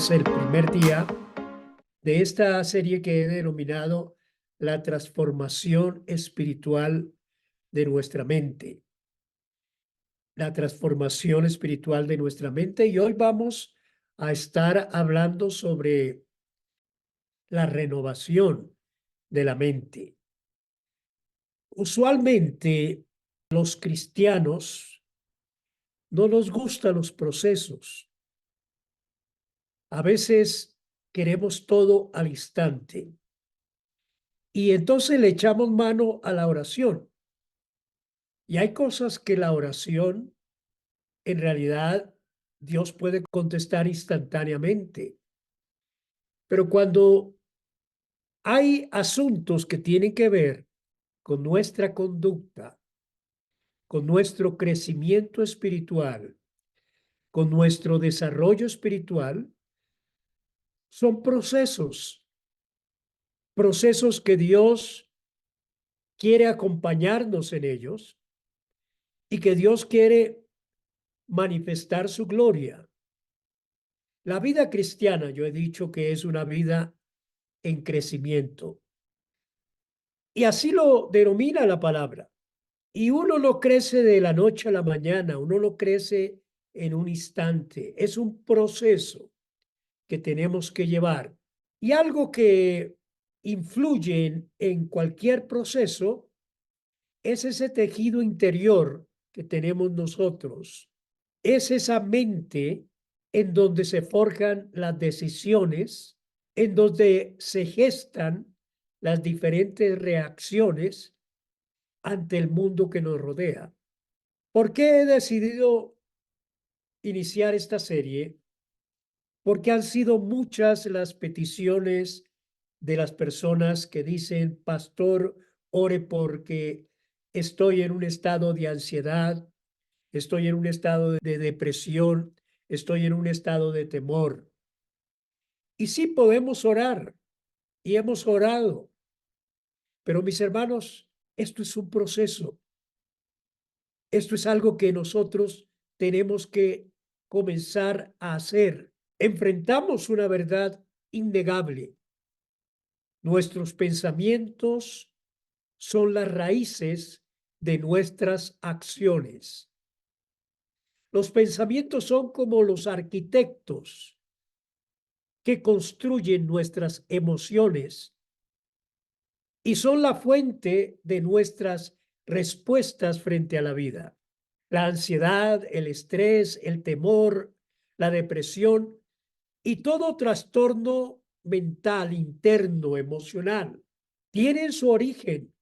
es el primer día de esta serie que he denominado la transformación espiritual de nuestra mente. La transformación espiritual de nuestra mente. Y hoy vamos a estar hablando sobre la renovación de la mente. Usualmente los cristianos no nos gustan los procesos. A veces queremos todo al instante. Y entonces le echamos mano a la oración. Y hay cosas que la oración, en realidad, Dios puede contestar instantáneamente. Pero cuando hay asuntos que tienen que ver con nuestra conducta, con nuestro crecimiento espiritual, con nuestro desarrollo espiritual, son procesos que Dios quiere acompañarnos en ellos y que Dios quiere manifestar su gloria. La vida cristiana, yo he dicho que es una vida en crecimiento. Y así lo denomina la palabra. Y uno no crece de la noche a la mañana, uno no crece en un instante. Es un proceso que tenemos que llevar. Y algo que influye en cualquier proceso es ese tejido interior que tenemos nosotros. Es esa mente en donde se forjan las decisiones, en donde se gestan las diferentes reacciones ante el mundo que nos rodea. ¿Por qué he decidido iniciar esta serie? Porque han sido muchas las peticiones de las personas que dicen: pastor, ore porque estoy en un estado de ansiedad, estoy en un estado de depresión, estoy en un estado de temor. Y sí podemos orar, y hemos orado, pero mis hermanos, esto es un proceso. Esto es algo que nosotros tenemos que comenzar a hacer. Enfrentamos una verdad innegable. Nuestros pensamientos son las raíces de nuestras acciones. Los pensamientos son como los arquitectos que construyen nuestras emociones y son la fuente de nuestras respuestas frente a la vida. La ansiedad, el estrés, el temor, la depresión y todo trastorno mental, interno, emocional, tienen su origen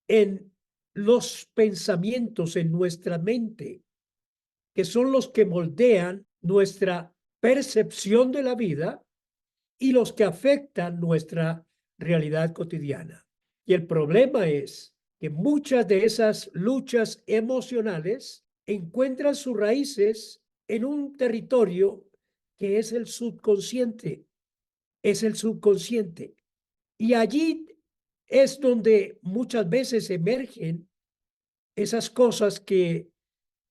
en los pensamientos en nuestra mente, que son los que moldean nuestra percepción de la vida y los que afectan nuestra realidad cotidiana. Y el problema es que muchas de esas luchas emocionales encuentran sus raíces en un territorio que es el subconsciente, es el subconsciente. Y allí es donde muchas veces emergen esas cosas que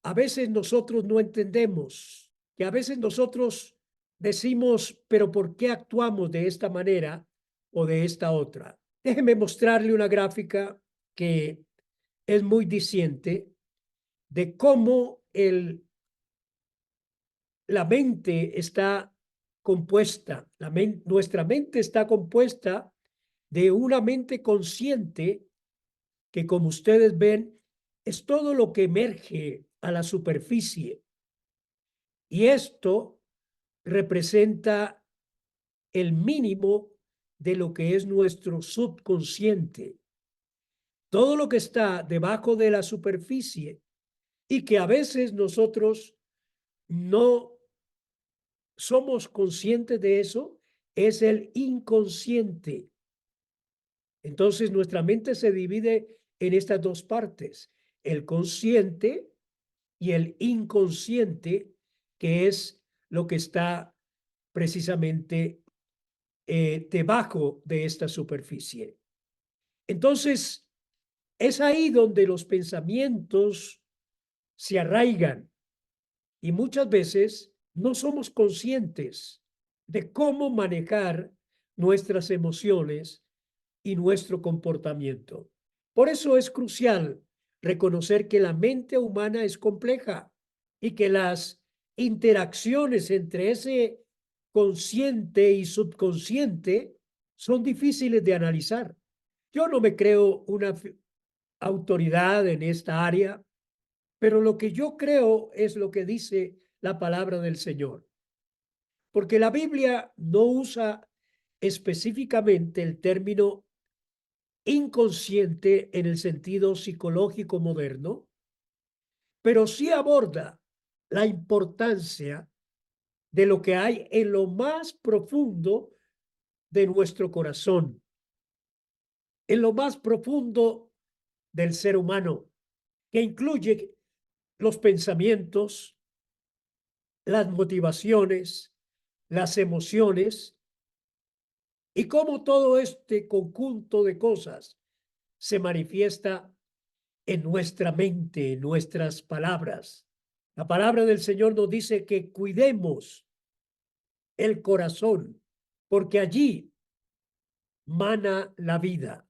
a veces nosotros no entendemos, que a veces nosotros decimos: pero ¿por qué actuamos de esta manera o de esta otra? Déjeme mostrarle una gráfica que es muy diciente de cómo la mente está compuesta. Nuestra mente está compuesta de una mente consciente que, como ustedes ven, es todo lo que emerge a la superficie. Y esto representa el mínimo de lo que es nuestro subconsciente. Todo lo que está debajo de la superficie y que a veces nosotros no somos conscientes de eso, es el inconsciente. Entonces nuestra mente se divide en estas dos partes: el consciente y el inconsciente, que es lo que está precisamente debajo de esta superficie. Entonces, es ahí donde los pensamientos se arraigan y muchas veces no somos conscientes de cómo manejar nuestras emociones y nuestro comportamiento. Por eso es crucial reconocer que la mente humana es compleja y que las interacciones entre ese consciente y subconsciente son difíciles de analizar. Yo no me creo una autoridad en esta área, pero lo que yo creo es lo que dice la palabra del Señor, porque la Biblia no usa específicamente el término inconsciente en el sentido psicológico moderno, pero sí aborda la importancia de lo que hay en lo más profundo de nuestro corazón, en lo más profundo del ser humano, que incluye los pensamientos, las motivaciones, las emociones y cómo todo este conjunto de cosas se manifiesta en nuestra mente, en nuestras palabras. La palabra del Señor nos dice que cuidemos el corazón, porque allí mana la vida.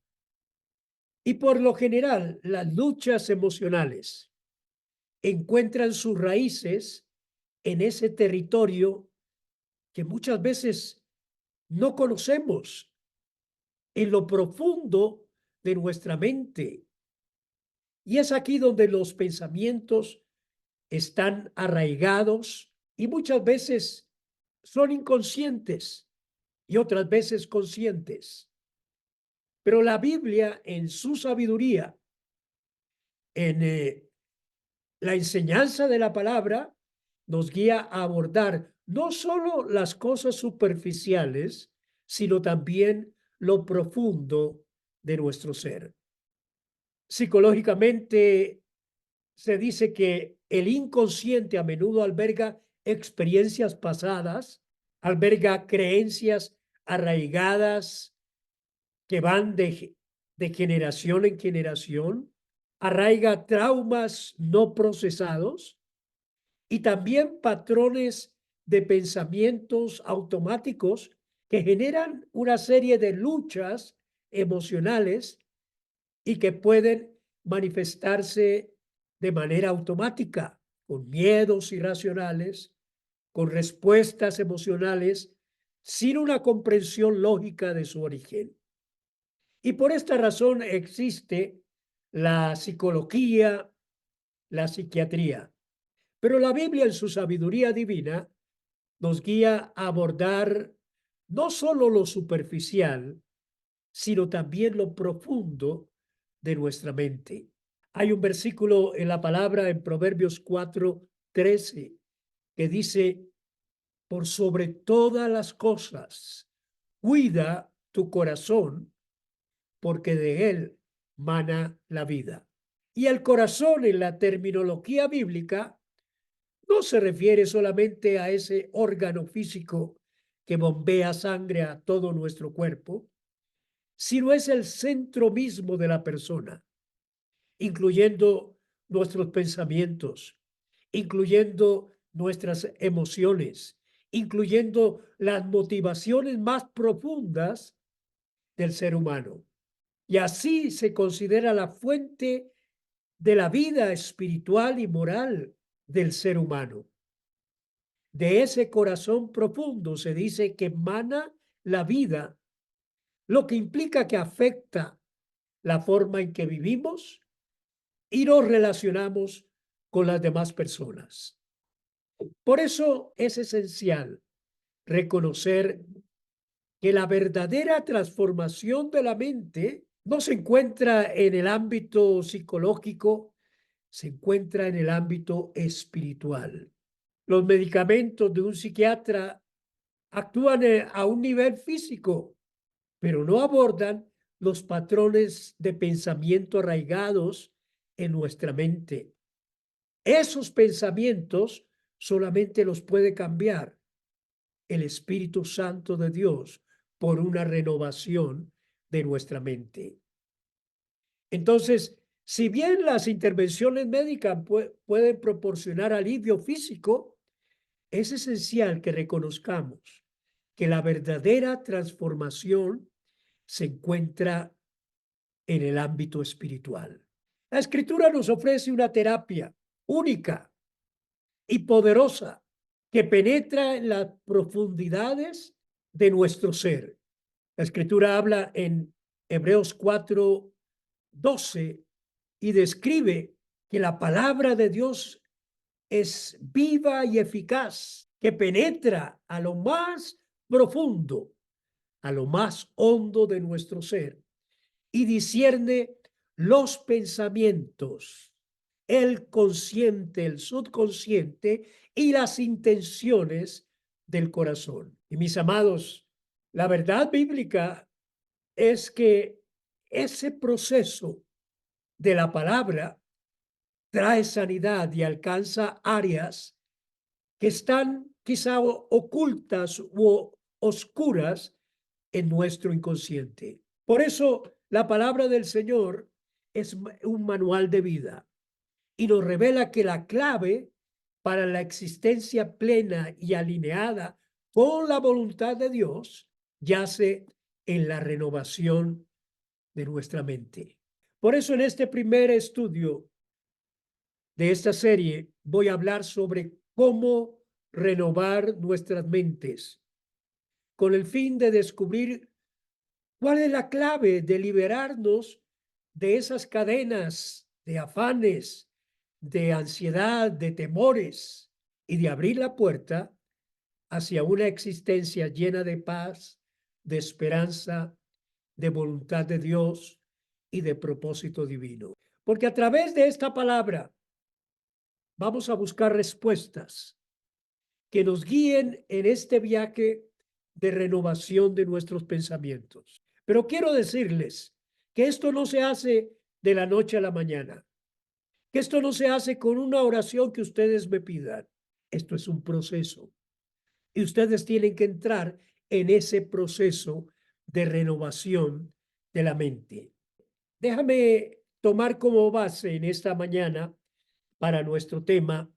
Y por lo general, las luchas emocionales encuentran sus raíces en ese territorio que muchas veces no conocemos, en lo profundo de nuestra mente. Y es aquí donde los pensamientos están arraigados y muchas veces son inconscientes y otras veces conscientes. Pero la Biblia, en su sabiduría, en la enseñanza de la palabra, nos guía a abordar no solo las cosas superficiales, sino también lo profundo de nuestro ser. Psicológicamente, se dice que el inconsciente a menudo alberga experiencias pasadas, alberga creencias arraigadas que van de generación en generación, arraiga traumas no procesados y también patrones de pensamientos automáticos que generan una serie de luchas emocionales y que pueden manifestarse de manera automática, con miedos irracionales, con respuestas emocionales, sin una comprensión lógica de su origen. Y por esta razón existe la psicología, la psiquiatría. Pero la Biblia en su sabiduría divina nos guía a abordar no solo lo superficial, sino también lo profundo de nuestra mente. Hay un versículo en la palabra en Proverbios 4:13 que dice, por sobre todas las cosas, cuida tu corazón, porque de él mana la vida. Y el corazón en la terminología bíblica no se refiere solamente a ese órgano físico que bombea sangre a todo nuestro cuerpo, sino es el centro mismo de la persona, incluyendo nuestros pensamientos, incluyendo nuestras emociones, incluyendo las motivaciones más profundas del ser humano. Y así se considera la fuente de la vida espiritual y moral del ser humano. De ese corazón profundo se dice que emana la vida, lo que implica que afecta la forma en que vivimos y nos relacionamos con las demás personas. Por eso es esencial reconocer que la verdadera transformación de la mente no se encuentra en el ámbito psicológico, se encuentra en el ámbito espiritual. Los medicamentos de un psiquiatra actúan a un nivel físico, pero no abordan los patrones de pensamiento arraigados en nuestra mente. Esos pensamientos solamente los puede cambiar el Espíritu Santo de Dios por una renovación de nuestra mente. Entonces, si bien las intervenciones médicas pueden proporcionar alivio físico, es esencial que reconozcamos que la verdadera transformación se encuentra en el ámbito espiritual. La Escritura nos ofrece una terapia única y poderosa que penetra en las profundidades de nuestro ser. La Escritura habla en Hebreos 4:12 y describe que la palabra de Dios es viva y eficaz, que penetra a lo más profundo, a lo más hondo de nuestro ser y discierne los pensamientos, el consciente, el subconsciente y las intenciones del corazón. Y mis amados, la verdad bíblica es que ese proceso de la palabra trae sanidad y alcanza áreas que están quizá ocultas u oscuras en nuestro inconsciente. Por eso la palabra del Señor es un manual de vida y nos revela que la clave para la existencia plena y alineada con la voluntad de Dios yace en la renovación de nuestra mente. Por eso en este primer estudio de esta serie voy a hablar sobre cómo renovar nuestras mentes con el fin de descubrir cuál es la clave de liberarnos de esas cadenas de afanes, de ansiedad, de temores y de abrir la puerta hacia una existencia llena de paz, de esperanza, de voluntad de Dios y de propósito divino. Porque a través de esta palabra vamos a buscar respuestas que nos guíen en este viaje de renovación de nuestros pensamientos. Pero quiero decirles que esto no se hace de la noche a la mañana, que esto no se hace con una oración que ustedes me pidan. Esto es un proceso y ustedes tienen que entrar en ese proceso de renovación de la mente. Déjame tomar como base en esta mañana para nuestro tema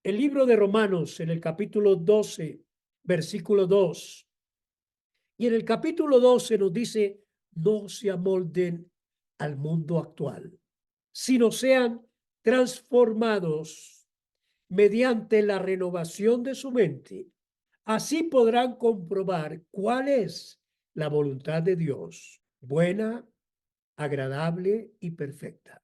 el libro de Romanos en el capítulo 12, versículo 2. Y en el capítulo 12 nos dice, no se amolden al mundo actual, sino sean transformados mediante la renovación de su mente. Así podrán comprobar cuál es la voluntad de Dios, buena, agradable y perfecta.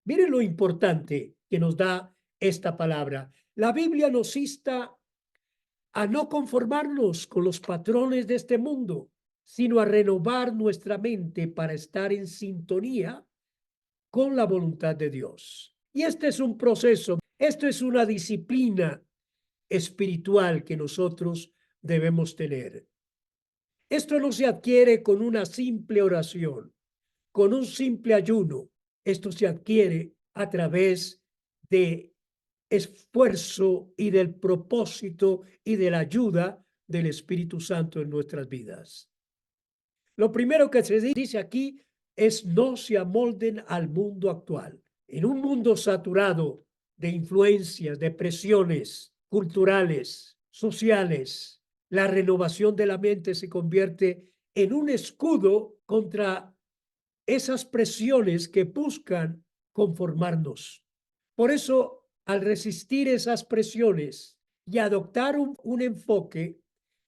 Miren lo importante que nos da esta palabra. La Biblia nos insta a no conformarnos con los patrones de este mundo, sino a renovar nuestra mente para estar en sintonía con la voluntad de Dios. Y este es un proceso, esto es una disciplina espiritual que nosotros debemos tener. Esto no se adquiere con una simple oración, con un simple ayuno. Esto se adquiere a través de esfuerzo y del propósito y de la ayuda del Espíritu Santo en nuestras vidas. Lo primero que se dice aquí es no se amolden al mundo actual. En un mundo saturado de influencias, de presiones culturales, sociales, la renovación de la mente se convierte en un escudo contra esas presiones que buscan conformarnos. Por eso, al resistir esas presiones y adoptar un enfoque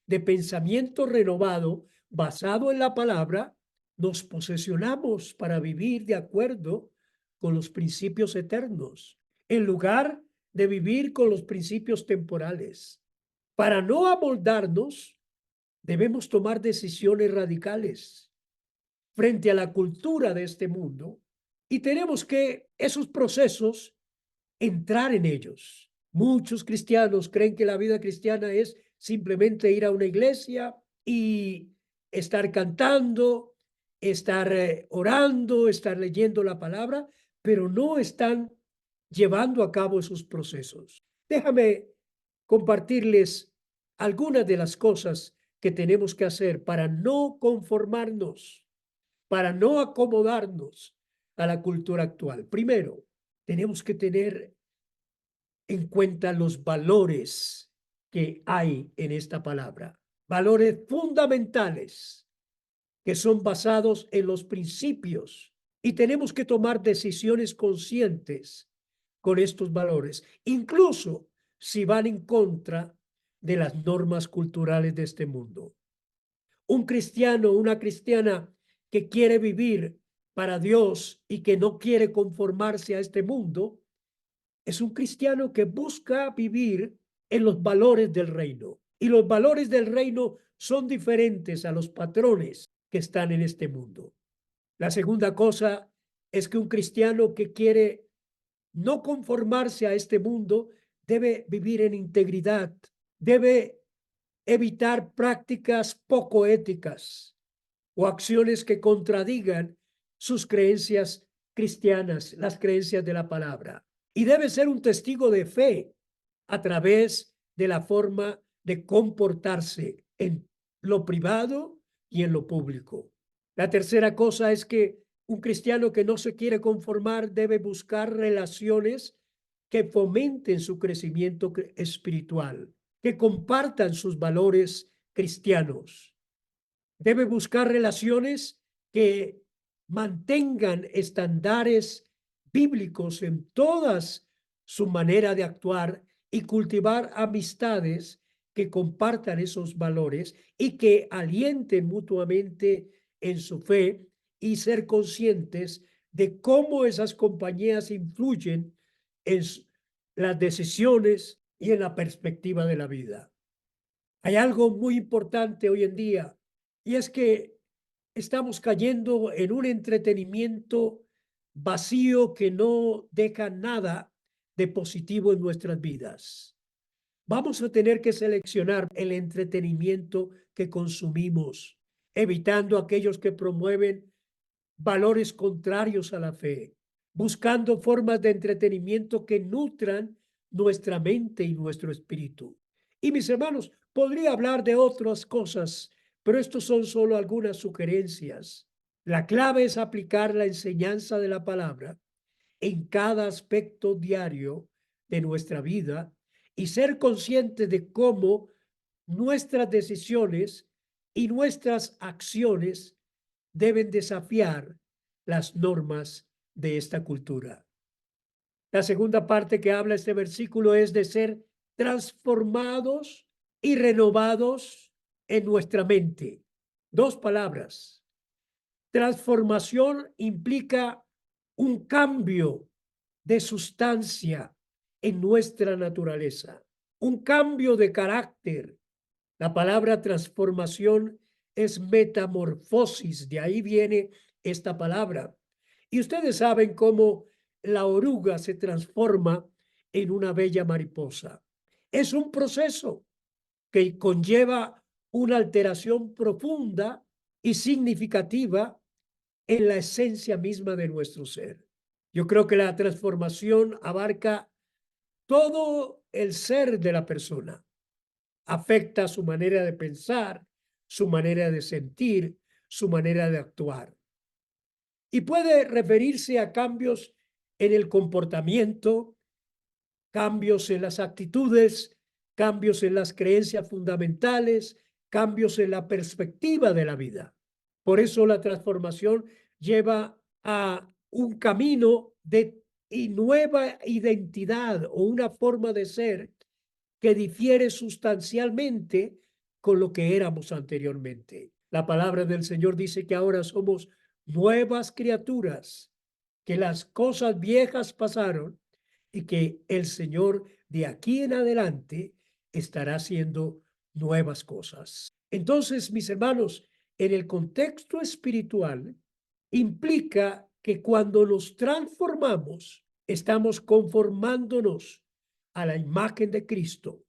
de pensamiento renovado basado en la palabra, nos posesionamos para vivir de acuerdo con los principios eternos, en lugar de vivir con los principios temporales. Para no amoldarnos, debemos tomar decisiones radicales frente a la cultura de este mundo y tenemos que esos procesos entrar en ellos. Muchos cristianos creen que la vida cristiana es simplemente ir a una iglesia y estar cantando, estar orando, estar leyendo la palabra, pero no están llevando a cabo esos procesos. Déjame compartirles algunas de las cosas que tenemos que hacer para no conformarnos, para no acomodarnos a la cultura actual. Primero, tenemos que tener en cuenta los valores que hay en esta palabra. valores fundamentales que son basados en los principios y tenemos que tomar decisiones conscientes con estos valores, incluso si van en contra de las normas culturales de este mundo. Un cristiano, una cristiana que quiere vivir para Dios y que no quiere conformarse a este mundo, es un cristiano que busca vivir en los valores del reino. Y los valores del reino son diferentes a los patrones que están en este mundo. La segunda cosa es que un cristiano que quiere no conformarse a este mundo debe vivir en integridad, debe evitar prácticas poco éticas o acciones que contradigan sus creencias cristianas, las creencias de la palabra. Y debe ser un testigo de fe a través de la forma de comportarse en lo privado y en lo público. La tercera cosa es que un cristiano que no se quiere conformar debe buscar relaciones que fomenten su crecimiento espiritual, que compartan sus valores cristianos. Debe buscar relaciones que mantengan estándares bíblicos en todas su manera de actuar y cultivar amistades que compartan esos valores y que alienten mutuamente en su fe y ser conscientes de cómo esas compañías influyen en las decisiones y en la perspectiva de la vida. Hay algo muy importante hoy en día y es que estamos cayendo en un entretenimiento vacío que no deja nada de positivo en nuestras vidas. Vamos a tener que seleccionar el entretenimiento que consumimos, evitando aquellos que promueven valores contrarios a la fe, buscando formas de entretenimiento que nutran nuestra mente y nuestro espíritu. Y mis hermanos, podría hablar de otras cosas, pero estos son solo algunas sugerencias. La clave es aplicar la enseñanza de la palabra en cada aspecto diario de nuestra vida y ser conscientes de cómo nuestras decisiones y nuestras acciones deben desafiar las normas de esta cultura. La segunda parte que habla este versículo es de ser transformados y renovados en nuestra mente. Dos palabras. Transformación implica un cambio de sustancia en nuestra naturaleza, un cambio de carácter. La palabra transformación es metamorfosis, de ahí viene esta palabra. Y ustedes saben cómo la oruga se transforma en una bella mariposa. Es un proceso que conlleva una alteración profunda y significativa en la esencia misma de nuestro ser. Yo creo que la transformación abarca todo el ser de la persona, afecta su manera de pensar, su manera de sentir, su manera de actuar. Y puede referirse a cambios en el comportamiento, cambios en las actitudes, cambios en las creencias fundamentales, cambios en la perspectiva de la vida. Por eso la transformación lleva a un camino de y nueva identidad o una forma de ser que difiere sustancialmente con lo que éramos anteriormente. La palabra del Señor dice que ahora somos nuevas criaturas, que las cosas viejas pasaron y que el Señor de aquí en adelante estará haciendo nuevas cosas. Entonces, mis hermanos, en el contexto espiritual, implica que cuando nos transformamos, estamos conformándonos a la imagen de Cristo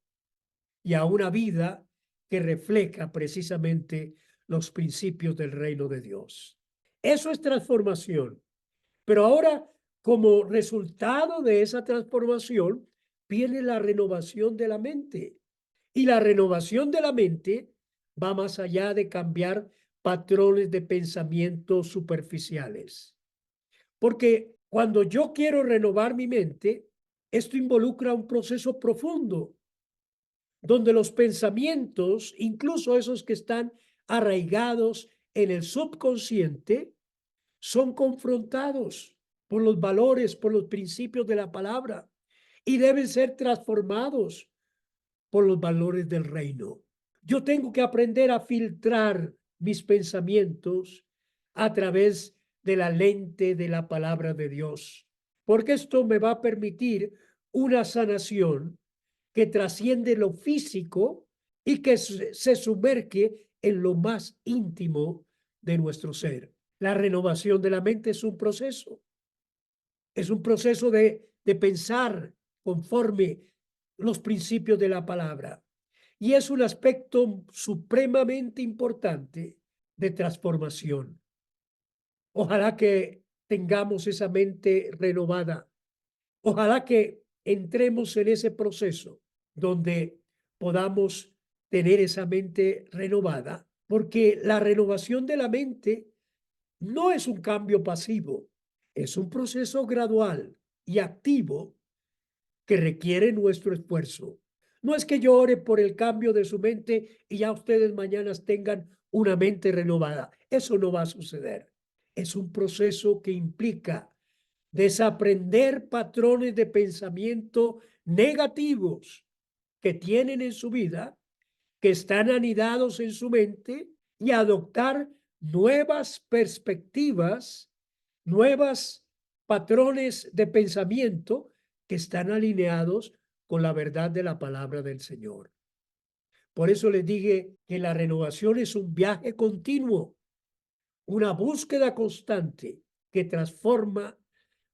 y a una vida que refleja precisamente los principios del reino de Dios. Eso es transformación. Pero ahora, como resultado de esa transformación, viene la renovación de la mente. Y la renovación de la mente va más allá de cambiar patrones de pensamiento superficiales. Porque cuando yo quiero renovar mi mente, esto involucra un proceso profundo. donde los pensamientos, incluso esos que están arraigados en el subconsciente, son confrontados por los valores, por los principios de la palabra y deben ser transformados por los valores del reino. Yo tengo que aprender a filtrar mis pensamientos a través de la lente de la palabra de Dios, porque esto me va a permitir una sanación que trasciende lo físico y que se sumerge en lo más íntimo de nuestro ser. La renovación de la mente es un proceso de pensar conforme los principios de la palabra. Y es un aspecto supremamente importante de transformación. Ojalá que tengamos esa mente renovada. Ojalá que entremos en ese proceso donde podamos tener esa mente renovada, porque la renovación de la mente no es un cambio pasivo, es un proceso gradual y activo que requiere nuestro esfuerzo. No es que yo ore por el cambio de su mente y ya ustedes mañana tengan una mente renovada. Eso no va a suceder. Es un proceso que implica desaprender patrones de pensamiento negativos que tienen en su vida, que están anidados en su mente, y adoptar nuevas perspectivas, nuevas patrones de pensamiento que están alineados con la verdad de la palabra del Señor. Por eso les dije que la renovación es un viaje continuo, una búsqueda constante que transforma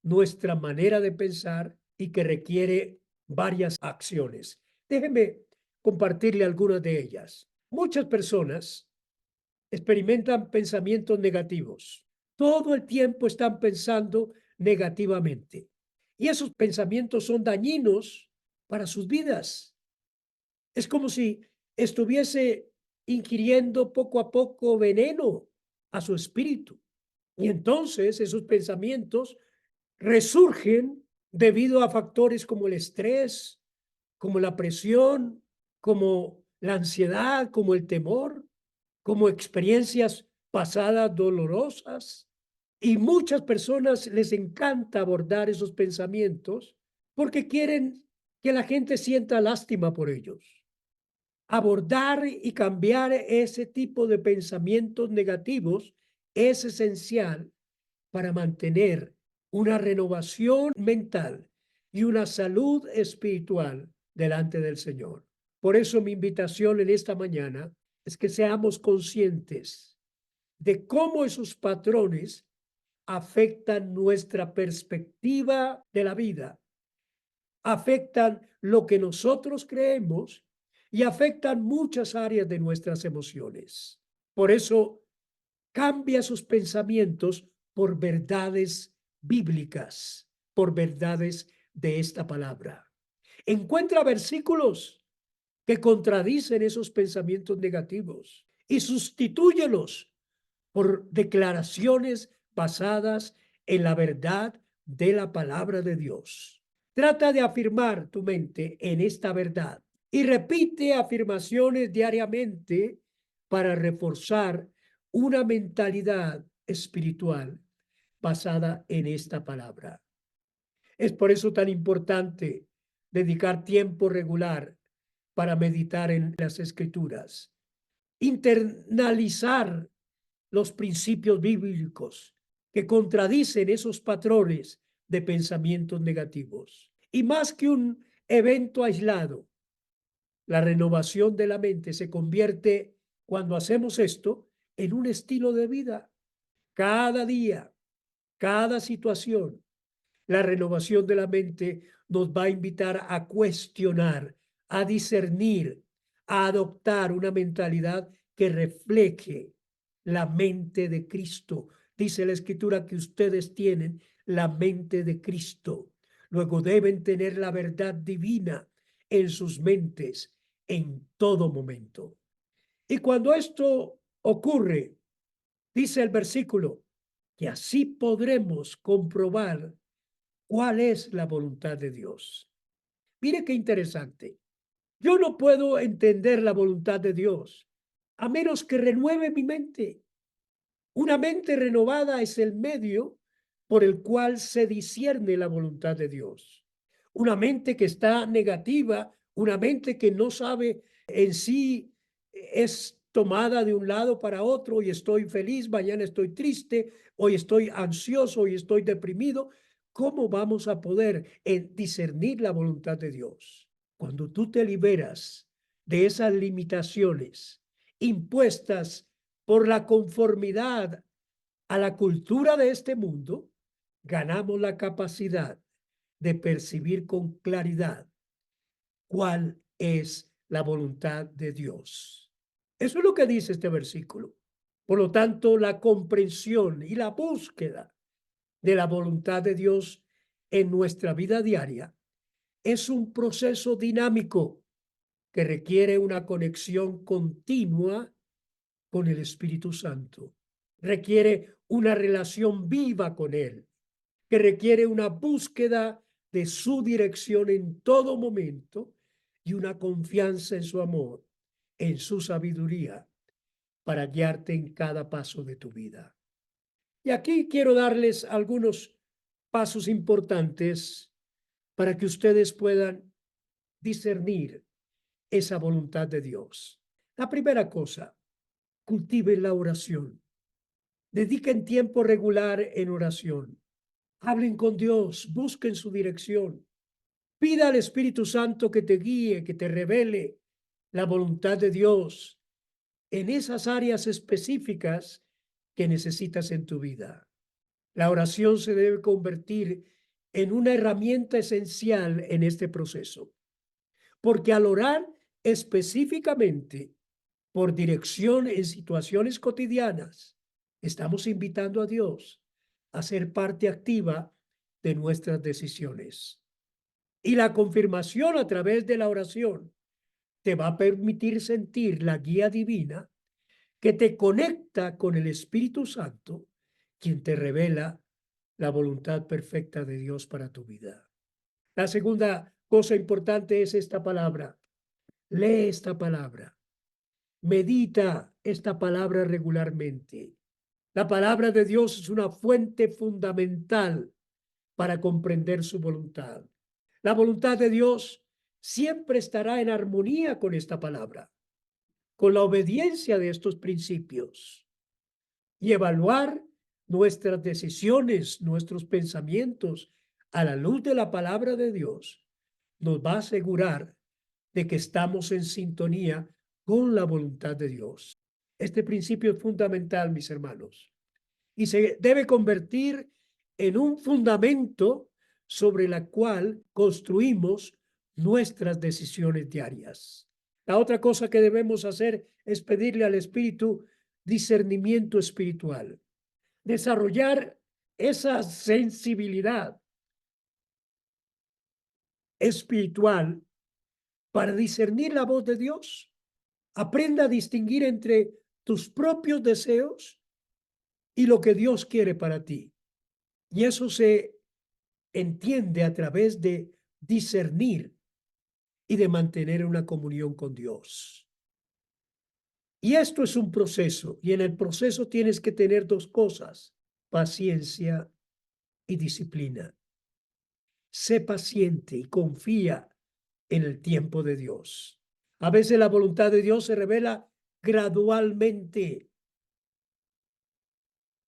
nuestra manera de pensar y que requiere varias acciones. Déjeme compartirle algunas de ellas. Muchas personas experimentan pensamientos negativos. Todo el tiempo están pensando negativamente. Y esos pensamientos son dañinos para sus vidas. Es como si estuviese ingiriendo poco a poco veneno a su espíritu. Y entonces esos pensamientos resurgen debido a factores como el estrés, como la presión, como la ansiedad, como el temor, como experiencias pasadas dolorosas. Y muchas personas les encanta abordar esos pensamientos porque quieren que la gente sienta lástima por ellos. Abordar y cambiar ese tipo de pensamientos negativos es esencial para mantener una renovación mental y una salud espiritual delante del Señor. Por eso mi invitación en esta mañana es que seamos conscientes de cómo esos patrones afectan nuestra perspectiva de la vida, afectan lo que nosotros creemos y afectan muchas áreas de nuestras emociones. Por eso, cambia sus pensamientos por verdades bíblicas, por verdades de esta palabra. Encuentra versículos que contradicen esos pensamientos negativos y sustitúyelos por declaraciones basadas en la verdad de la palabra de Dios. Trata de afirmar tu mente en esta verdad y repite afirmaciones diariamente para reforzar una mentalidad espiritual basada en esta palabra. Es por eso tan importante dedicar tiempo regular para meditar en las escrituras, internalizar los principios bíblicos que contradicen esos patrones de pensamientos negativos. Y más que un evento aislado, la renovación de la mente se convierte, cuando hacemos esto, en un estilo de vida. Cada día, cada situación, la renovación de la mente nos va a invitar a cuestionar, a discernir, a adoptar una mentalidad que refleje la mente de Cristo. Dice la Escritura que ustedes tienen la mente de Cristo. Luego deben tener la verdad divina en sus mentes en todo momento. Y cuando esto ocurre, dice el versículo, que así podremos comprobar cuál es la voluntad de Dios. Mire qué interesante. Yo no puedo entender la voluntad de Dios a menos que renueve mi mente. Una mente renovada es el medio por el cual se discierne la voluntad de Dios. Una mente que está negativa, una mente que no sabe en sí, es tomada de un lado para otro. Hoy estoy feliz, mañana estoy triste, hoy estoy ansioso, hoy estoy deprimido. ¿Cómo vamos a poder discernir la voluntad de Dios? Cuando tú te liberas de esas limitaciones impuestas por la conformidad a la cultura de este mundo, ganamos la capacidad de percibir con claridad cuál es la voluntad de Dios. Eso es lo que dice este versículo. Por lo tanto, la comprensión y la búsqueda de la voluntad de Dios en nuestra vida diaria es un proceso dinámico que requiere una conexión continua con el Espíritu Santo. Requiere una relación viva con Él, que requiere una búsqueda de su dirección en todo momento y una confianza en su amor, en su sabiduría, para guiarte en cada paso de tu vida. Y aquí quiero darles algunos pasos importantes para que ustedes puedan discernir esa voluntad de Dios. La primera cosa, cultiven la oración. Dediquen tiempo regular en oración. Hablen con Dios, busquen su dirección. Pida al Espíritu Santo que te guíe, que te revele la voluntad de Dios en esas áreas específicas que necesitas en tu vida. La oración se debe convertir en una herramienta esencial en este proceso, porque al orar específicamente por dirección en situaciones cotidianas, estamos invitando a Dios a ser parte activa de nuestras decisiones. Y la confirmación a través de la oración te va a permitir sentir la guía divina que te conecta con el Espíritu Santo, quien te revela la voluntad perfecta de Dios para tu vida. La segunda cosa importante es esta palabra. Lee esta palabra. Medita esta palabra regularmente. La palabra de Dios es una fuente fundamental para comprender su voluntad. La voluntad de Dios siempre estará en armonía con esta palabra, con la obediencia de estos principios, y evaluar nuestras decisiones, nuestros pensamientos a la luz de la palabra de Dios nos va a asegurar de que estamos en sintonía con la voluntad de Dios. Este principio es fundamental, mis hermanos, y se debe convertir en un fundamento sobre la cual construimos nuestras decisiones diarias. La otra cosa que debemos hacer es pedirle al Espíritu discernimiento espiritual, desarrollar esa sensibilidad espiritual para discernir la voz de Dios. Aprenda a distinguir entre tus propios deseos y lo que Dios quiere para ti. Y eso se entiende a través de discernir y de mantener una comunión con Dios. Y esto es un proceso, y en el proceso tienes que tener dos cosas: paciencia y disciplina. Sé paciente y confía en el tiempo de Dios. A veces la voluntad de Dios se revela gradualmente.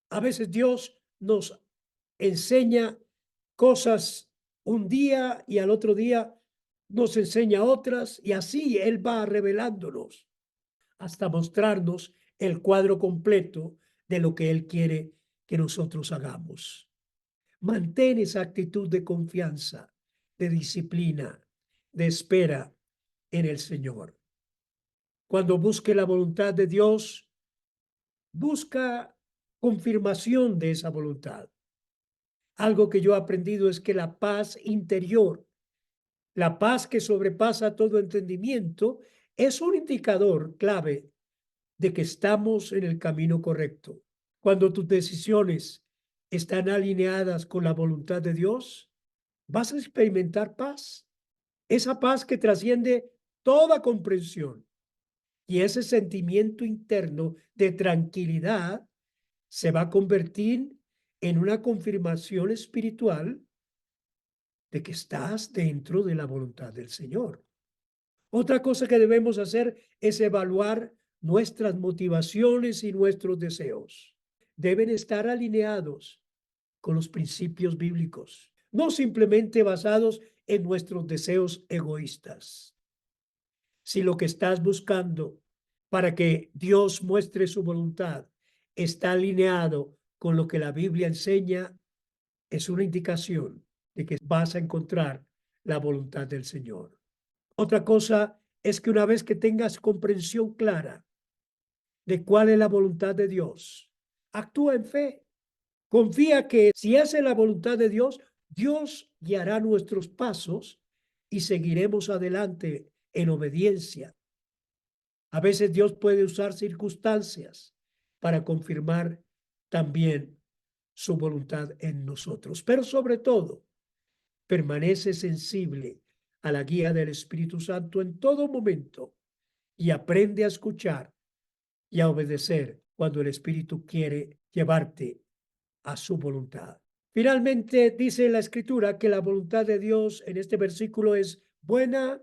A veces Dios nos enseña cosas un día y al otro día nos enseña otras, y así Él va revelándonos hasta mostrarnos el cuadro completo de lo que Él quiere que nosotros hagamos. Mantén esa actitud de confianza, de disciplina, de espera en el Señor. Cuando busque la voluntad de Dios, busca confirmación de esa voluntad. Algo que yo he aprendido es que la paz interior, la paz que sobrepasa todo entendimiento, es un indicador clave de que estamos en el camino correcto. Cuando tus decisiones están alineadas con la voluntad de Dios, vas a experimentar paz. Esa paz que trasciende toda comprensión. Y ese sentimiento interno de tranquilidad se va a convertir en una confirmación espiritual de que estás dentro de la voluntad del Señor. Otra cosa que debemos hacer es evaluar nuestras motivaciones y nuestros deseos. Deben estar alineados con los principios bíblicos, no simplemente basados en nuestros deseos egoístas. Si lo que estás buscando para que Dios muestre su voluntad está alineado con lo que la Biblia enseña, es una indicación de que vas a encontrar la voluntad del Señor. Otra cosa es que una vez que tengas comprensión clara de cuál es la voluntad de Dios, actúa en fe. Confía que si hace la voluntad de Dios, Dios guiará nuestros pasos y seguiremos adelante en obediencia. A veces Dios puede usar circunstancias para confirmar también su voluntad en nosotros, pero sobre todo, permanece sensible a la guía del Espíritu Santo en todo momento y aprende a escuchar y a obedecer cuando el Espíritu quiere llevarte a su voluntad. Finalmente, dice la Escritura que la voluntad de Dios en este versículo es buena,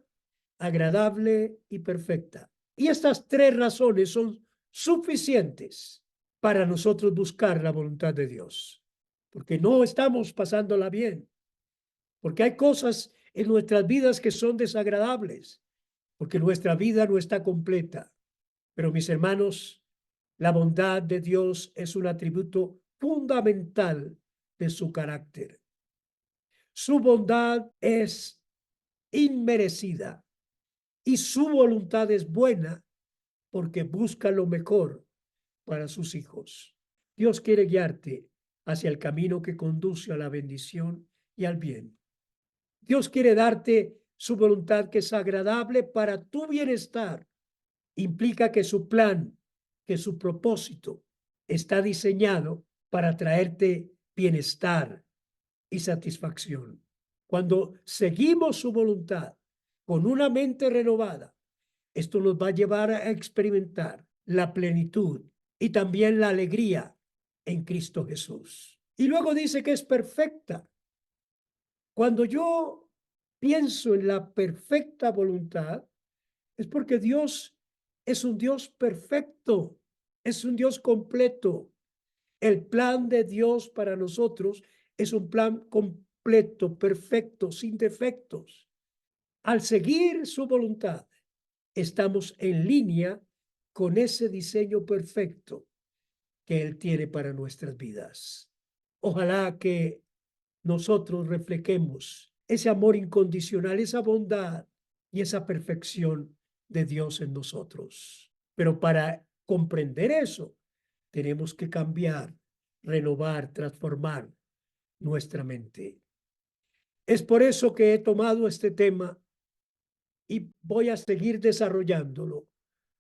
agradable y perfecta. Y estas tres razones son suficientes para nosotros buscar la voluntad de Dios, porque no estamos pasándola bien, porque hay cosas en nuestras vidas que son desagradables, porque nuestra vida no está completa. Pero mis hermanos, la bondad de Dios es un atributo fundamental de su carácter. Su bondad es inmerecida y su voluntad es buena porque busca lo mejor para sus hijos. Dios quiere guiarte hacia el camino que conduce a la bendición y al bien. Dios quiere darte su voluntad que es agradable para tu bienestar. Implica que su plan, que su propósito está diseñado para traerte bienestar y satisfacción. Cuando seguimos su voluntad con una mente renovada, esto nos va a llevar a experimentar la plenitud y también la alegría en Cristo Jesús. Y luego dice que es perfecta. Cuando yo pienso en la perfecta voluntad, es porque Dios es un Dios perfecto, es un Dios completo. El plan de Dios para nosotros es un plan completo, perfecto, sin defectos. Al seguir su voluntad, estamos en línea con ese diseño perfecto que Él tiene para nuestras vidas. Ojalá que nosotros reflejemos ese amor incondicional, esa bondad y esa perfección de Dios en nosotros. Pero para comprender eso, tenemos que cambiar, renovar, transformar nuestra mente. Es por eso que he tomado este tema y voy a seguir desarrollándolo,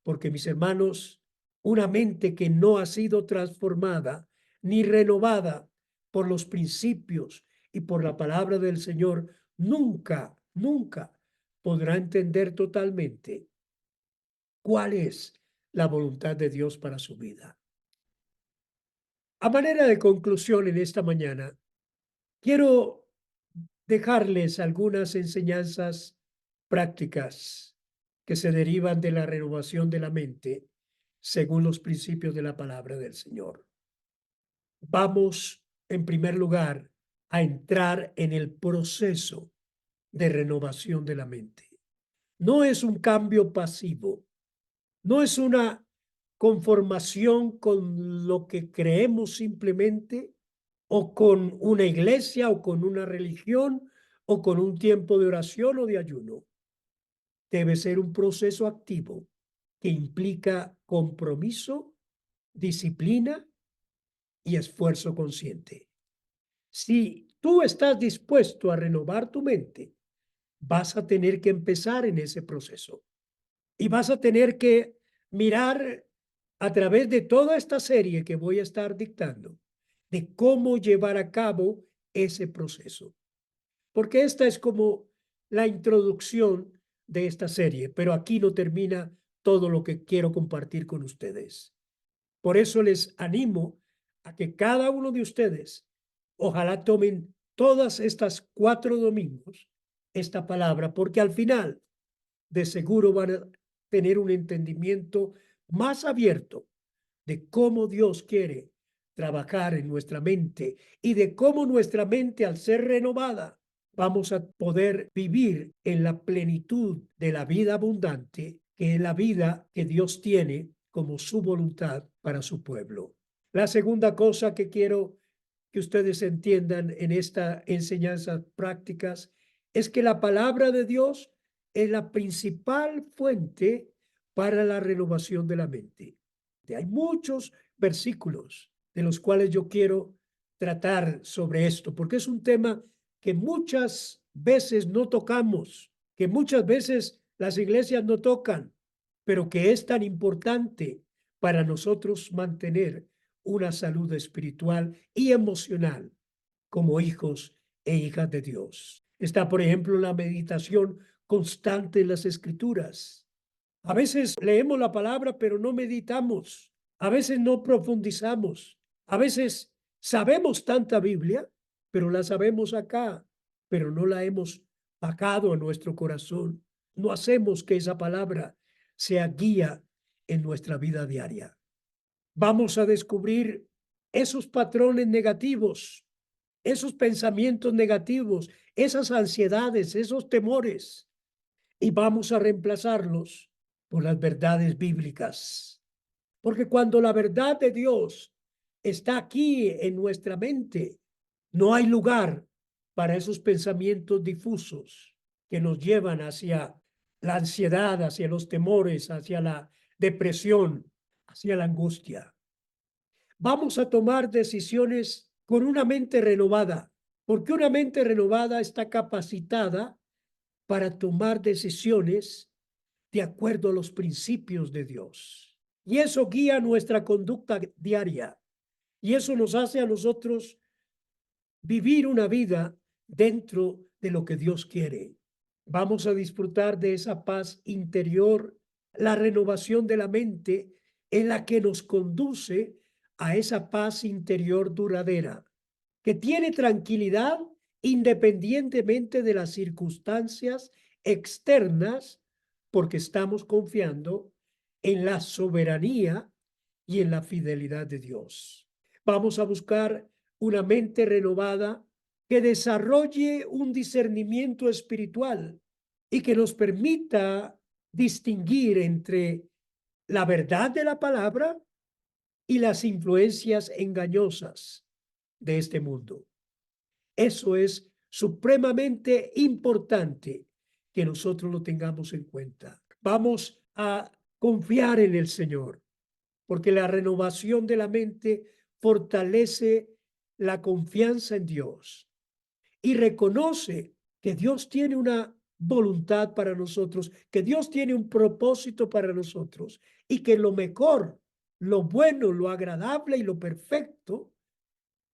porque mis hermanos, una mente que no ha sido transformada ni renovada por los principios y por la palabra del Señor, nunca, nunca podrá entender totalmente cuál es la voluntad de Dios para su vida. A manera de conclusión en esta mañana, quiero dejarles algunas enseñanzas prácticas que se derivan de la renovación de la mente según los principios de la palabra del Señor. Vamos, en primer lugar, a entrar en el proceso de renovación de la mente. No es un cambio pasivo, no es una conformación con lo que creemos simplemente, o con una iglesia, o con una religión, o con un tiempo de oración o de ayuno. Debe ser un proceso activo que implica compromiso, disciplina y esfuerzo consciente. Si tú estás dispuesto a renovar tu mente, vas a tener que empezar en ese proceso y vas a tener que mirar a través de toda esta serie que voy a estar dictando de cómo llevar a cabo ese proceso. Porque esta es como la introducción de esta serie, pero aquí no termina todo lo que quiero compartir con ustedes. Por eso les animo a que cada uno de ustedes, ojalá tomen todas estas 4 domingos esta palabra, porque al final de seguro van a tener un entendimiento más abierto de cómo Dios quiere trabajar en nuestra mente y de cómo nuestra mente, al ser renovada, vamos a poder vivir en la plenitud de la vida abundante, que es la vida que Dios tiene como su voluntad para su pueblo. La segunda cosa que quiero que ustedes entiendan en esta enseñanza prácticas es que la palabra de Dios es la principal fuente para la renovación de la mente. Hay muchos versículos de los cuales yo quiero tratar sobre esto, porque es un tema que muchas veces no tocamos, que muchas veces las iglesias no tocan, pero que es tan importante para nosotros mantener una salud espiritual y emocional como hijos e hijas de Dios. Está, por ejemplo, la meditación constante en las escrituras. A veces leemos la palabra, pero no meditamos. A veces no profundizamos. A veces sabemos tanta Biblia, pero la sabemos acá, pero no la hemos bajado a nuestro corazón. No hacemos que esa palabra sea guía en nuestra vida diaria. Vamos a descubrir esos patrones negativos, esos pensamientos negativos, esas ansiedades, esos temores, y vamos a reemplazarlos por las verdades bíblicas. Porque cuando la verdad de Dios está aquí en nuestra mente, no hay lugar para esos pensamientos difusos que nos llevan hacia la ansiedad, hacia los temores, hacia la depresión, hacia la angustia. Vamos a tomar decisiones con una mente renovada, porque una mente renovada está capacitada para tomar decisiones de acuerdo a los principios de Dios. Y eso guía nuestra conducta diaria. Y eso nos hace a nosotros vivir una vida dentro de lo que Dios quiere. Vamos a disfrutar de esa paz interior, la renovación de la mente en la que nos conduce a esa paz interior duradera, que tiene tranquilidad independientemente de las circunstancias externas, porque estamos confiando en la soberanía y en la fidelidad de Dios. Vamos a buscar una mente renovada que desarrolle un discernimiento espiritual y que nos permita distinguir entre la verdad de la palabra y las influencias engañosas de este mundo. Eso es supremamente importante que nosotros lo tengamos en cuenta. Vamos a confiar en el Señor, porque la renovación de la mente fortalece la confianza en Dios y reconoce que Dios tiene una voluntad para nosotros, que Dios tiene un propósito para nosotros y que lo mejor, lo bueno, lo agradable y lo perfecto,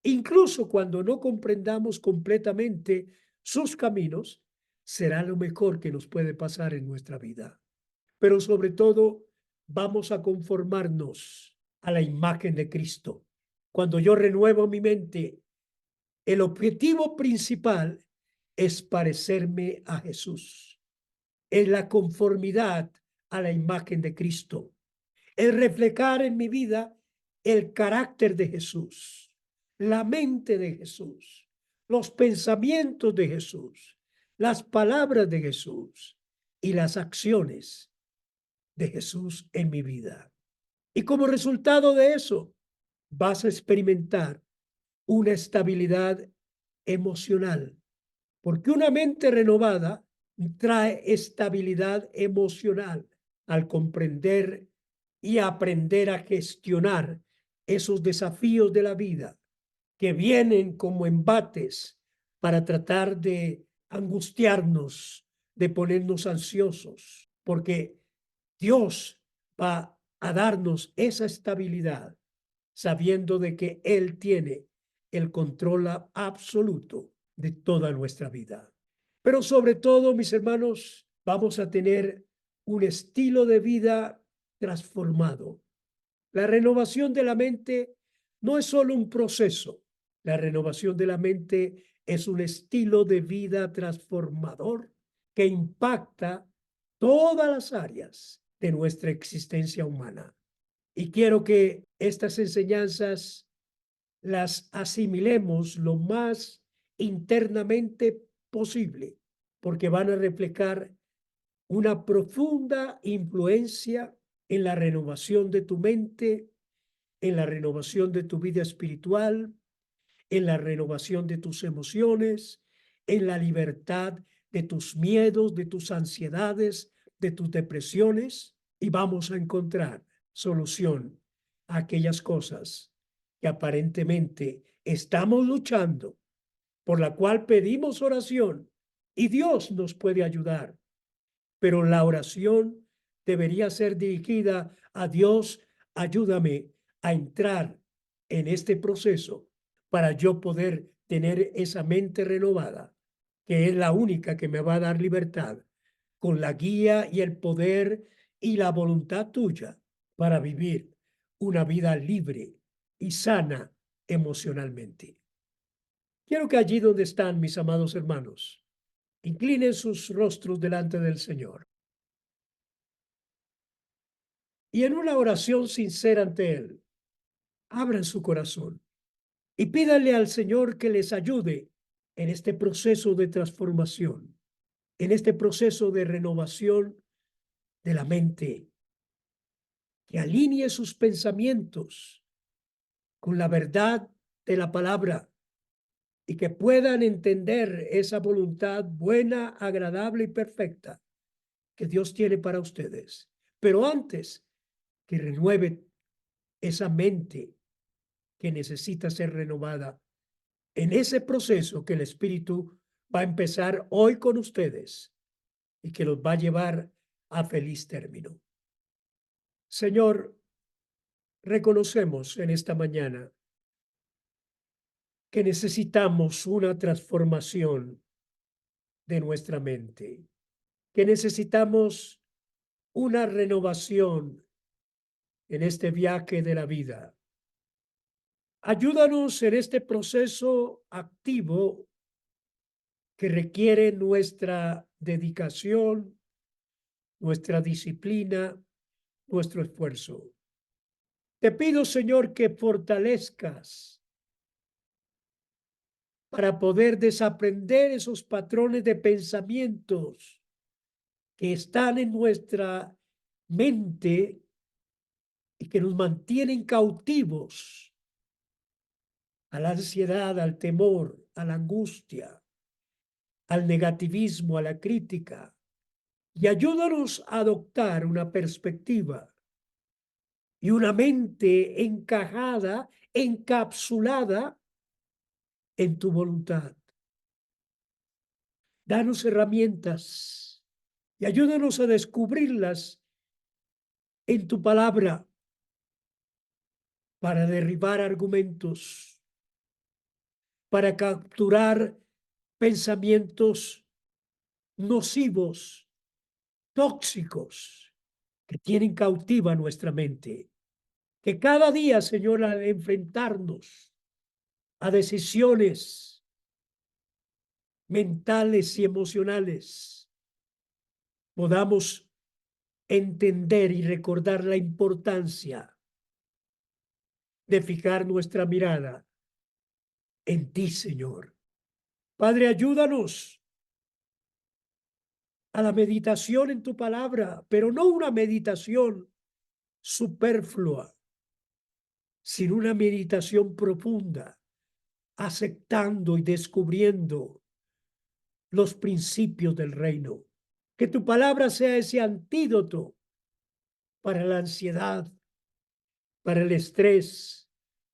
incluso cuando no comprendamos completamente sus caminos, será lo mejor que nos puede pasar en nuestra vida. Pero sobre todo, vamos a conformarnos a la imagen de Cristo. Cuando yo renuevo mi mente, el objetivo principal es parecerme a Jesús. Es la conformidad a la imagen de Cristo. Es reflejar en mi vida el carácter de Jesús, la mente de Jesús, los pensamientos de Jesús, las palabras de Jesús y las acciones de Jesús en mi vida. Y como resultado de eso, vas a experimentar una estabilidad emocional, porque una mente renovada trae estabilidad emocional al comprender y aprender a gestionar esos desafíos de la vida que vienen como embates para tratar de angustiarnos, de ponernos ansiosos, porque Dios va a darnos esa estabilidad sabiendo de que Él tiene el control absoluto de toda nuestra vida. Pero sobre todo, mis hermanos, vamos a tener un estilo de vida transformado. La renovación de la mente no es solo un proceso. La renovación de la mente es un estilo de vida transformador que impacta todas las áreas de nuestra existencia humana. Y quiero que estas enseñanzas las asimilemos lo más internamente posible, porque van a reflejar una profunda influencia en la renovación de tu mente, en la renovación de tu vida espiritual, en la renovación de tus emociones, en la libertad de tus miedos, de tus ansiedades, de tus depresiones, y vamos a encontrar solución a aquellas cosas que aparentemente estamos luchando, por la cual pedimos oración y Dios nos puede ayudar, pero la oración debería ser dirigida a Dios, ayúdame a entrar en este proceso para yo poder tener esa mente renovada, que es la única que me va a dar libertad, con la guía y el poder y la voluntad tuya para vivir una vida libre y sana emocionalmente. Quiero que allí donde están mis amados hermanos, inclinen sus rostros delante del Señor y en una oración sincera ante Él, abran su corazón y pídanle al Señor que les ayude en este proceso de transformación, en este proceso de renovación de la mente, que alinee sus pensamientos con la verdad de la palabra y que puedan entender esa voluntad buena, agradable y perfecta que Dios tiene para ustedes. Pero antes, que renueve esa mente que necesita ser renovada en ese proceso que el Espíritu va a empezar hoy con ustedes y que los va a llevar a feliz término. Señor, reconocemos en esta mañana que necesitamos una transformación de nuestra mente, que necesitamos una renovación en este viaje de la vida. Ayúdanos en este proceso activo que requiere nuestra dedicación, nuestra disciplina, nuestro esfuerzo. Te pido, Señor, que fortalezcas para poder desaprender esos patrones de pensamientos que están en nuestra mente y que nos mantienen cautivos a la ansiedad, al temor, a la angustia, al negativismo, a la crítica. Y ayúdanos a adoptar una perspectiva y una mente encajada, encapsulada en tu voluntad. Danos herramientas y ayúdanos a descubrirlas en tu palabra para derribar argumentos, para capturar pensamientos nocivos, tóxicos, que tienen cautiva nuestra mente. Que cada día, Señor, al enfrentarnos a decisiones mentales y emocionales, podamos entender y recordar la importancia de fijar nuestra mirada en ti, Señor. Padre, ayúdanos a la meditación en tu palabra, pero no una meditación superflua, sino una meditación profunda, aceptando y descubriendo los principios del reino. Que tu palabra sea ese antídoto para la ansiedad, para el estrés,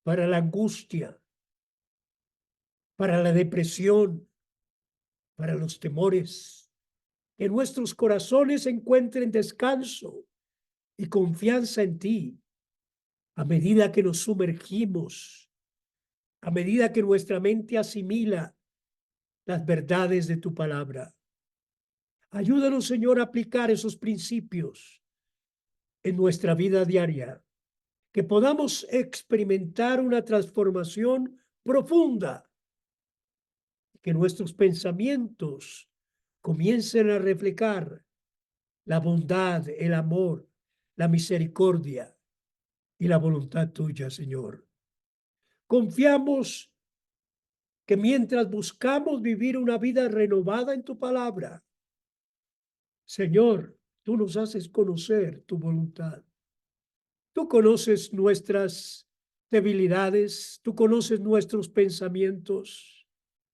para la angustia, para la depresión, para los temores. Que nuestros corazones encuentren descanso y confianza en ti a medida que nos sumergimos, a medida que nuestra mente asimila las verdades de tu palabra. Ayúdanos, Señor, a aplicar esos principios en nuestra vida diaria, que podamos experimentar una transformación profunda, que nuestros pensamientos comiencen a reflejar la bondad, el amor, la misericordia y la voluntad tuya, Señor. Confiamos que mientras buscamos vivir una vida renovada en tu palabra, Señor, tú nos haces conocer tu voluntad. Tú conoces nuestras debilidades, tú conoces nuestros pensamientos.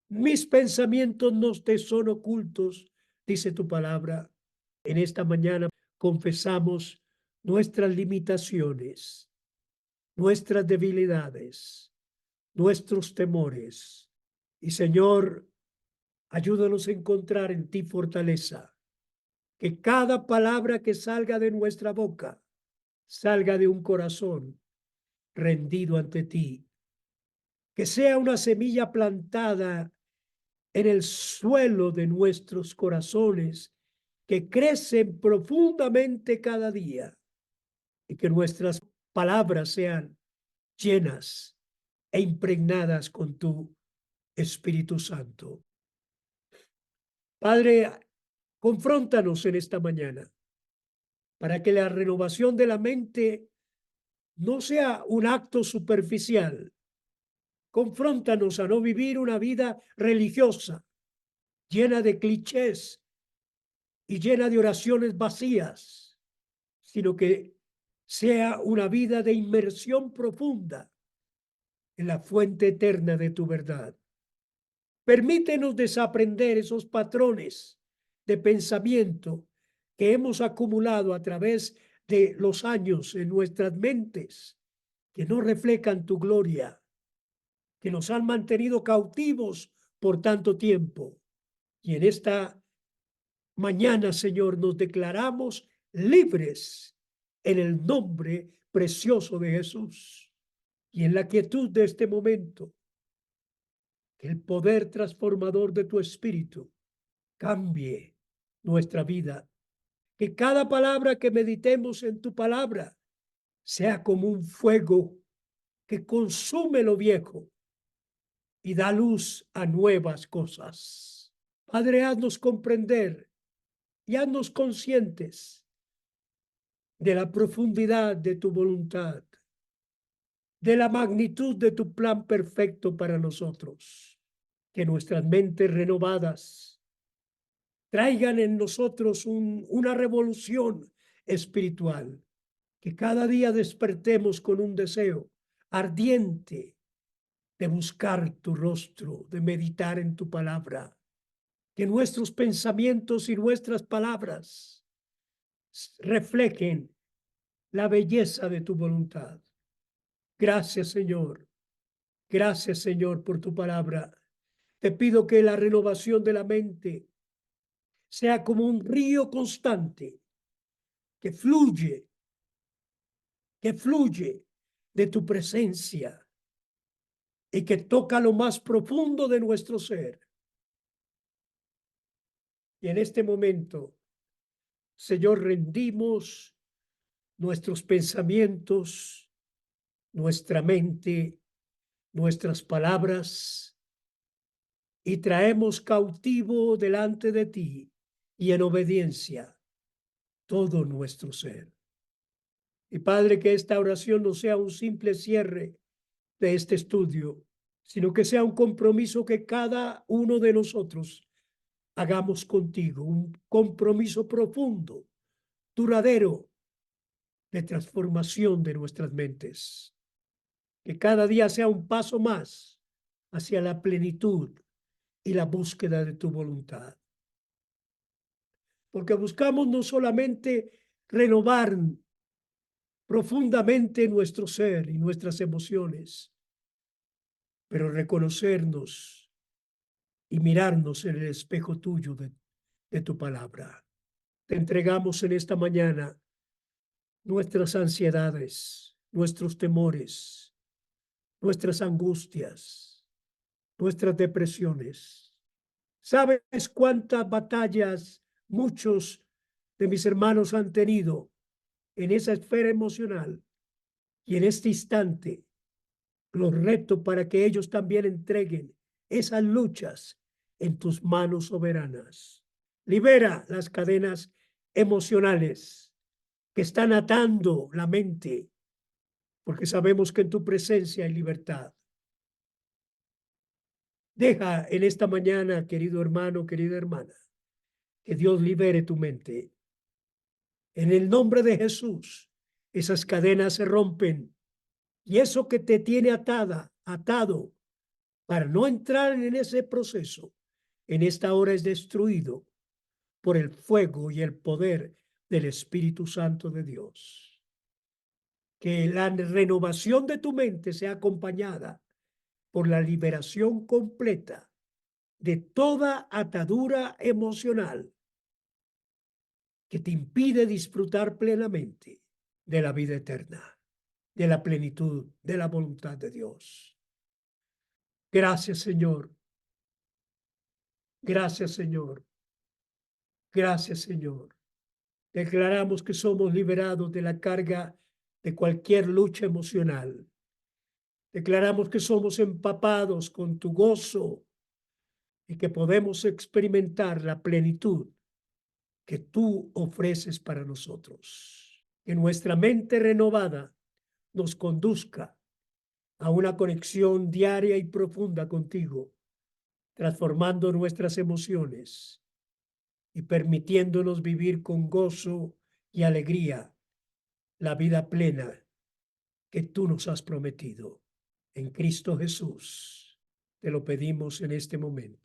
Mis pensamientos no te son ocultos, dice tu palabra. En esta mañana confesamos nuestras limitaciones, nuestras debilidades, nuestros temores. Y Señor, ayúdanos a encontrar en ti fortaleza, que cada palabra que salga de nuestra boca salga de un corazón rendido ante ti, que sea una semilla plantada en el suelo de nuestros corazones, que crecen profundamente cada día, y que nuestras palabras sean llenas e impregnadas con tu Espíritu Santo. Padre, confróntanos en esta mañana para que la renovación de la mente no sea un acto superficial. Confróntanos a no vivir una vida religiosa, llena de clichés y llena de oraciones vacías, sino que sea una vida de inmersión profunda en la fuente eterna de tu verdad. Permítenos desaprender esos patrones de pensamiento que hemos acumulado a través de los años en nuestras mentes, que no reflejan tu gloria, que nos han mantenido cautivos por tanto tiempo. Y en esta mañana, Señor, nos declaramos libres en el nombre precioso de Jesús. Y en la quietud de este momento, que el poder transformador de tu Espíritu cambie nuestra vida. Que cada palabra que meditemos en tu palabra sea como un fuego que consume lo viejo y da luz a nuevas cosas. Padre, haznos comprender y haznos conscientes de la profundidad de tu voluntad, de la magnitud de tu plan perfecto para nosotros. Que nuestras mentes renovadas traigan en nosotros una revolución espiritual. Que cada día despertemos con un deseo ardiente de buscar tu rostro, de meditar en tu palabra. Que nuestros pensamientos y nuestras palabras reflejen la belleza de tu voluntad. Gracias, Señor. Gracias, Señor, por tu palabra. Te pido que la renovación de la mente sea como un río constante que fluye de tu presencia y que toca lo más profundo de nuestro ser. Y en este momento, Señor, rendimos nuestros pensamientos, nuestra mente, nuestras palabras, y traemos cautivo delante de ti y en obediencia todo nuestro ser. Y Padre, que esta oración no sea un simple cierre de este estudio, sino que sea un compromiso que cada uno de nosotros hagamos contigo, un compromiso profundo, duradero, de transformación de nuestras mentes. Que cada día sea un paso más hacia la plenitud y la búsqueda de tu voluntad. Porque buscamos no solamente renovar profundamente nuestro ser y nuestras emociones, pero reconocernos y mirarnos en el espejo tuyo de tu palabra. Te entregamos en esta mañana nuestras ansiedades, nuestros temores, nuestras angustias, nuestras depresiones. ¿Sabes cuántas batallas muchos de mis hermanos han tenido en esa esfera emocional, y en este instante los reto para que ellos también entreguen esas luchas en tus manos soberanas. Libera las cadenas emocionales que están atando la mente, porque sabemos que en tu presencia hay libertad. Deja en esta mañana, querido hermano, querida hermana, que Dios libere tu mente. En el nombre de Jesús, esas cadenas se rompen, y eso que te tiene atado, para no entrar en ese proceso, en esta hora es destruido por el fuego y el poder del Espíritu Santo de Dios. Que la renovación de tu mente sea acompañada por la liberación completa de toda atadura emocional que te impide disfrutar plenamente de la vida eterna, de la plenitud, de la voluntad de Dios. Gracias, Señor. Gracias, Señor. Gracias, Señor. Declaramos que somos liberados de la carga de cualquier lucha emocional. Declaramos que somos empapados con tu gozo y que podemos experimentar la plenitud que tú ofreces para nosotros. Que nuestra mente renovada nos conduzca a una conexión diaria y profunda contigo, transformando nuestras emociones y permitiéndonos vivir con gozo y alegría la vida plena que tú nos has prometido. En Cristo Jesús te lo pedimos en este momento.